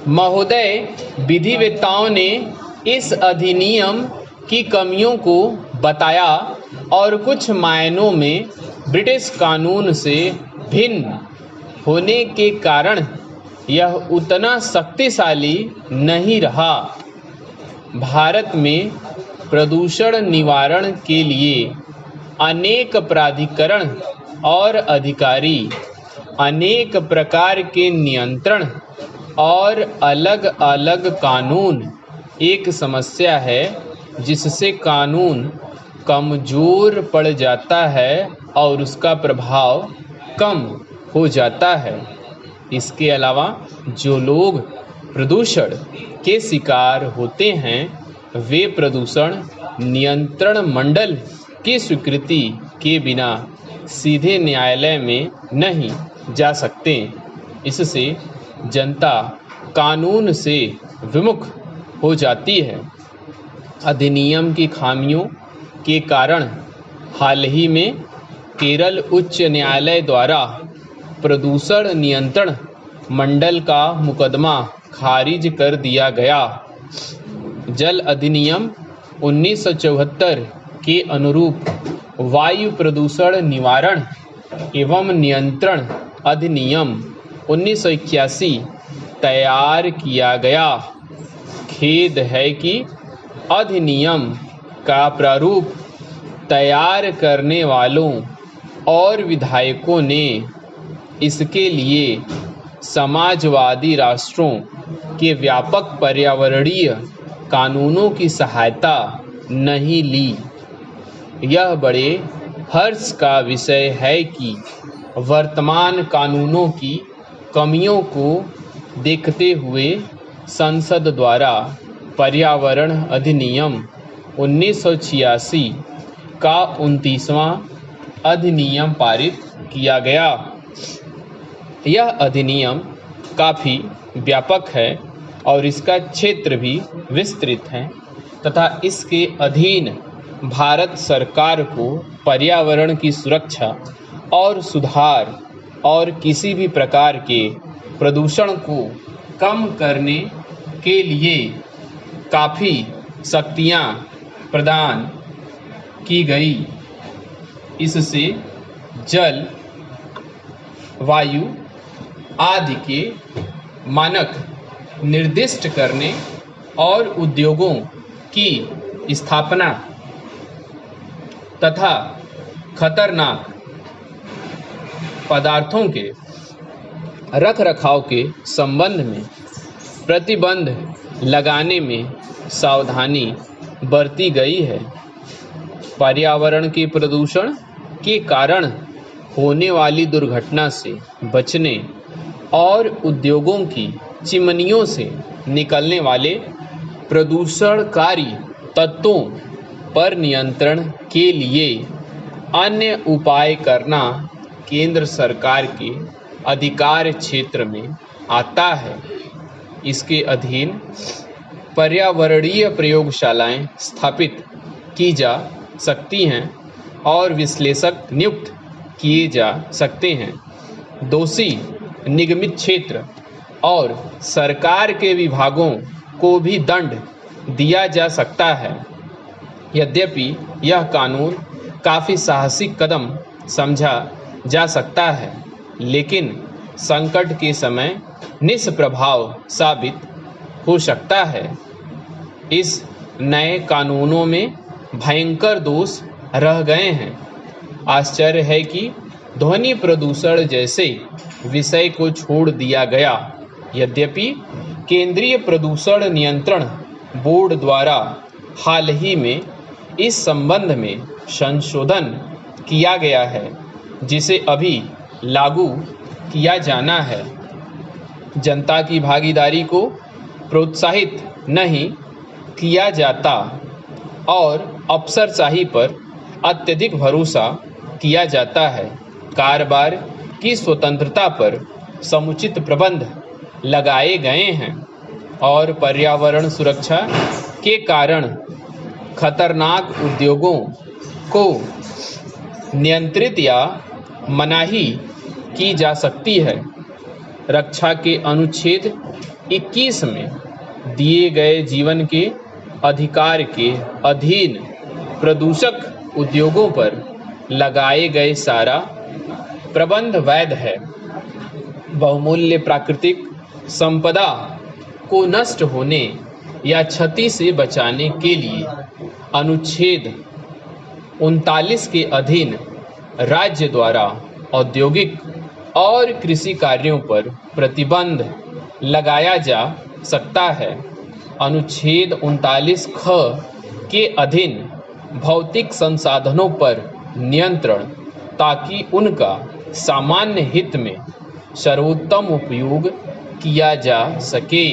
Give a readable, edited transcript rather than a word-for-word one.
महोदय, विधिवेत्ताओं ने इस अधिनियम की कमियों को बताया और कुछ मायनों में ब्रिटिश कानून से भिन्न होने के कारण यह उतना शक्तिशाली नहीं रहा। भारत में प्रदूषण निवारण के लिए अनेक प्राधिकरण और अधिकारी, अनेक प्रकार के नियंत्रण और अलग अलग कानून एक समस्या है जिससे कानून कमजोर पड़ जाता है और उसका प्रभाव कम हो जाता है। इसके अलावा जो लोग प्रदूषण के शिकार होते हैं वे प्रदूषण नियंत्रण मंडल की स्वीकृति के बिना सीधे न्यायालय में नहीं जा सकते। इससे जनता कानून से विमुख हो जाती है। अधिनियम की खामियों के कारण हाल ही में केरल उच्च न्यायालय द्वारा प्रदूषण नियंत्रण मंडल का मुकदमा खारिज कर दिया गया। जल अधिनियम 1974 के अनुरूप वायु प्रदूषण निवारण एवं नियंत्रण अधिनियम 1981 तैयार किया गया। खेद है कि अधिनियम का प्रारूप तैयार करने वालों और विधायकों ने इसके लिए समाजवादी राष्ट्रों के व्यापक पर्यावरणीय कानूनों की सहायता नहीं ली। यह बड़े हर्ष का विषय है कि वर्तमान कानूनों की कमियों को देखते हुए संसद द्वारा पर्यावरण अधिनियम 1986 का 29वां अधिनियम पारित किया गया। यह अधिनियम काफ़ी व्यापक है और इसका क्षेत्र भी विस्तृत है तथा इसके अधीन भारत सरकार को पर्यावरण की सुरक्षा और सुधार और किसी भी प्रकार के प्रदूषण को कम करने के लिए काफ़ी शक्तियाँ प्रदान की गई। इससे जल, वायु आदि के मानक निर्दिष्ट करने और उद्योगों की स्थापना तथा खतरनाक पदार्थों के रखरखाव के संबंध में प्रतिबंध लगाने में सावधानी बरती गई है। पर्यावरण के प्रदूषण के कारण होने वाली दुर्घटना से बचने और उद्योगों की चिमनियों से निकलने वाले प्रदूषणकारी तत्वों पर नियंत्रण के लिए अन्य उपाय करना केंद्र सरकार के अधिकार क्षेत्र में आता है। इसके अधीन पर्यावरणीय प्रयोगशालाएं स्थापित की जा सकती हैं और विश्लेषक नियुक्त किए जा सकते हैं। दोषी निगमित क्षेत्र और सरकार के विभागों को भी दंड दिया जा सकता है। यद्यपि यह कानून काफ़ी साहसिक कदम समझा जा सकता है, लेकिन संकट के समय निष्प्रभाव साबित हो सकता है। इस नए कानूनों में भयंकर दोष रह गए हैं। आश्चर्य है कि ध्वनि प्रदूषण जैसे विषय को छोड़ दिया गया। यद्यपि केंद्रीय प्रदूषण नियंत्रण बोर्ड द्वारा हाल ही में इस संबंध में संशोधन किया गया है जिसे अभी लागू किया जाना है। जनता की भागीदारी को प्रोत्साहित नहीं किया जाता और अफसरशाही पर अत्यधिक भरोसा किया जाता है। कारोबार की स्वतंत्रता पर समुचित प्रबंध लगाए गए हैं और पर्यावरण सुरक्षा के कारण खतरनाक उद्योगों को नियंत्रित या मनाही की जा सकती है। रक्षा के अनुच्छेद 21 में दिए गए जीवन के अधिकार के अधीन प्रदूषक उद्योगों पर लगाए गए सारा प्रबंध वैध है। बहुमूल्य प्राकृतिक संपदा को नष्ट होने या क्षति से बचाने के लिए अनुच्छेद 39 के अधीन राज्य द्वारा औद्योगिक और कृषि कार्यों पर प्रतिबंध लगाया जा सकता है। अनुच्छेद 39 ख के अधीन भौतिक संसाधनों पर नियंत्रण, ताकि उनका सामान्य हित में सर्वोत्तम उपयोग किया जा सके।